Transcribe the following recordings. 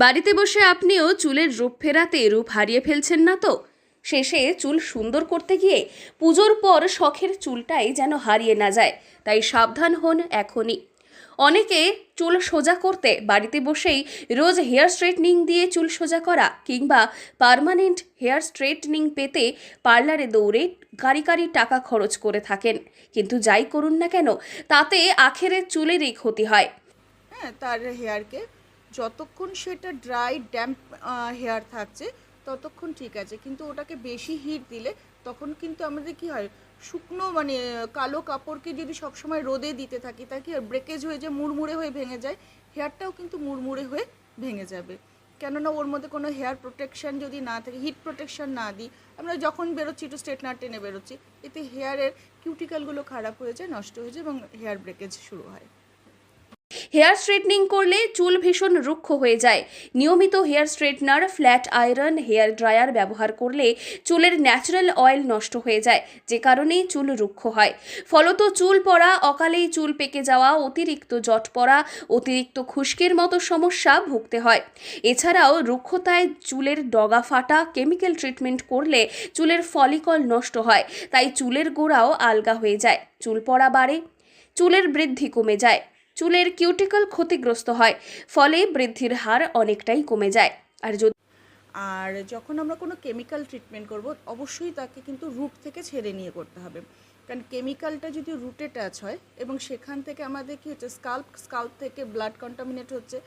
বাড়িতে বসে আপনিও চুলের রূপ ফেরাতে রূপ হারিয়ে ফেলছেন না তো? শেষে চুল সুন্দর করতে গিয়ে পুজোর পর শখের চুলটাই যেন হারিয়ে না যায়, তাই সাবধান হন এখনই। অনেকে চুল সোজা করতে বাড়িতে বসেই রোজ হেয়ার স্ট্রেটনিং দিয়ে চুল সোজা করা কিংবা পার্মানেন্ট হেয়ার স্ট্রেটনিং পেতে পার্লারে দৌড়ে কারি টাকা খরচ করে থাকেন। কিন্তু যাই করুন না কেন, তাতে আখেরে চুলেরই ক্ষতি হয়। হ্যাঁ, তার হেয়ারকে যতক্ষণ সেটা ড্রাই ড্যাম্প হেয়ার থাকছে ততক্ষণ ঠিক আছে, কিন্তু ওটাকে বেশি হিট দিলে তখন কিন্তু আমাদের কি হয়, শুকনো কালো কাপড়কে যদি সবসময় রোদে দিতে থাকি তা কি ব্রেকেজ হয়ে যায়, মুড়মুড়ে হয়ে ভেঙে যায়। হেয়ারটাও কিন্তু মুড়মুড়ে হয়ে ভেঙে যাবে, কেননা ওর মধ্যে কোনো হেয়ার প্রোটেকশান যদি না থাকে, হিট প্রোটেকশান না দিই, আমরা যখন বেরোচ্ছি একটু স্ট্রেটনার টেনে বেরোচ্ছি, এতে হেয়ারের কিউটিক্যালগুলো খারাপ হয়ে যায়, নষ্ট হয়ে যায় এবং হেয়ার ব্রেকেজ শুরু হয়। হেয়ার স্ট্রেটনিং করলে চুল ভীষণ রুক্ষ হয়ে যায়। নিয়মিত hair straightener, flat iron, hair dryer ব্যবহার করলে চুলের ন্যাচারাল অয়েল নষ্ট হয়ে যায়, যে কারণেই চুল রুক্ষ হয়। ফলত চুল পড়া, অকালেই চুল পেকে যাওয়া, অতিরিক্ত জট পড়া, অতিরিক্ত খুশকির মতো সমস্যা ভুগতে হয়। এছাড়াও রুক্ষতায় চুলের ডগা ফাটা, কেমিক্যাল ট্রিটমেন্ট করলে চুলের ফলিকল নষ্ট হয়, তাই চুলের গোড়াও আলগা হয়ে যায়, চুল পড়া বাড়ে, চুলের বৃদ্ধি কমে যায়, চুলের কিউটিকল ক্ষতিগ্রস্ত হয়, ফলে বৃদ্ধির হার অনেকটাই কমে যায়। আর যখন আমরা কোনো কেমিক্যাল ট্রিটমেন্ট করব, অবশ্যই তাকে কিন্তু রুট থেকে ছেড়ে নিয়ে করতে হবে, কারণ কেমিক্যালটা যদি রুটে টাচ হয় এবং সেখান থেকে আমাদের কী হচ্ছে, স্কাল্প থেকে ব্লাড কন্টামিনেট হচ্ছে,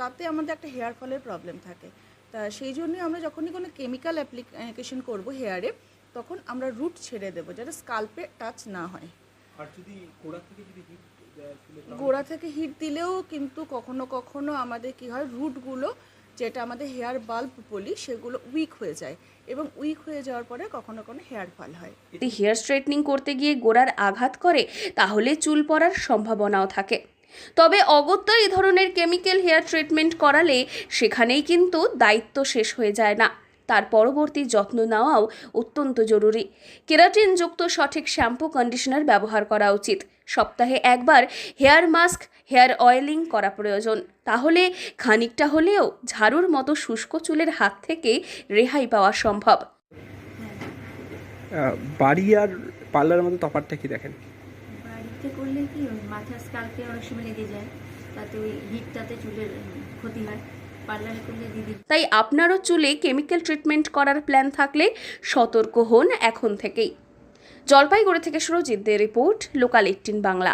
তাতে আমাদের একটা হেয়ার ফলের প্রবলেম থাকে। তা সেই জন্যই আমরা যখনই কোনো কেমিক্যাল অ্যাপ্লিকেশন করব হেয়ারে, তখন আমরা রুট ছেড়ে দেবো, যাতে স্কাল্পে টাচ না হয়। আর যদি গোড়া থেকে হিট দিলেও কিন্তু কখনো কখনো আমাদের কি হয়, রুটগুলো যেটা আমাদের হেয়ার বাল্ব বলি, সেগুলো উইক হয়ে যায়, এবং উইক হয়ে যাওয়ার পরে কখনো কখনো হেয়ার ফল হয়। যদি হেয়ার স্ট্রেটনিং করতে গিয়ে গোড়ার আঘাত করে, তাহলে চুল পড়ার সম্ভাবনাও থাকে। তবে অগত্যা এই ধরনের কেমিক্যাল হেয়ার ট্রিটমেন্ট করালে সেখানেই কিন্তু দায়িত্ব শেষ হয়ে যায় না, তার পরবর্তী যত্ন নেওয়াও অত্যন্ত জরুরি। কেরাটিনযুক্ত সঠিক শ্যাম্পু, কন্ডিশনার ব্যবহার করা উচিত। সপ্তাহে একবার হেয়ার মাস্ক, হেয়ার অয়েলিং করা প্রয়োজন, তাহলে খানিকটা হলেও ঝাড়ুর মতো শুষ্ক চুলের হাত থেকে রেহাই পাওয়া সম্ভব। বাড়ি আর পার্লারের মধ্যে তফাৎটা কি দেখেন? বাড়িতে করলে কি ওই মাথার স্কাল্পে অনেক সময় লেগে যায়, তাতে ওই হিটটাতে চুলের ক্ষতি হয়। পার্লারে করলে দিদি। তাই আপনারও চুলে কেমিক্যাল ট্রিটমেন্ট করার প্ল্যান থাকলে সতর্ক হন এখন থেকেই। জলপাইগুড়ি থেকে সুরজিৎদের রিপোর্ট, লোকাল 18 বাংলা।